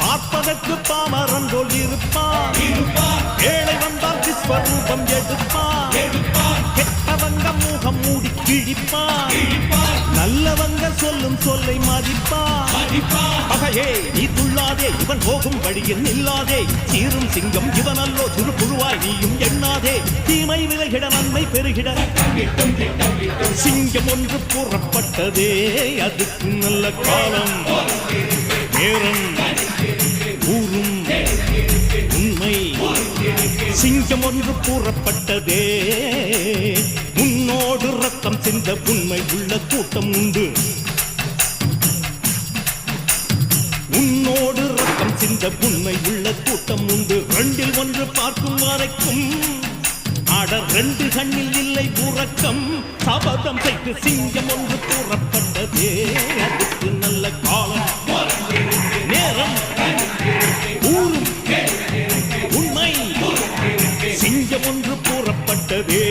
பார்ப்பதற்கு பாமரன் போல் இருப்பான். ஏழை வந்தால் விஸ்வரூபம் எடுப்பான். கெட்டவங்க முகம் மூடி கிழிப்பான். நல்லவங்க சொல்லும் சொல்லை மதிப்பான். பகையே நீ துள்ளாதே, இவன் போகும் வழியில் நில்லாதே. சீரும் சிங்கம் இவனல்லோ, சிறு புழுவாய் நீயும் எண்ணாதே. தீமை விலகிட நன்மை பெருகிட சிங்கம் ஒன்று கூறப்பட்டதே. அதுக்கு நல்ல காலம் நேரம் ஊரும் உண்மை. சிங்கம் ஒன்று கூறப்பட்டதே. உன்னோடு ரத்தம் சிந்த உண்மை உள்ள கூட்டம் உண்டு. உன்னோடு ரத்தம் சிந்த உண்மை உள்ள கூட்டம் உண்டு. ரெண்டில் ஒன்று பார்க்கும் வரைக்கும் ஆட ரெண்டு கண்ணில் இல்லை உறக்கம். சபதம் செய்து சிங்கம் ஒன்று கூறப்பட்டதே. அதுக்கு நல்ல காலம் நேரம் ஊரும் உண்மை. சிங்கம் ஒன்று கூறப்பட்டதே.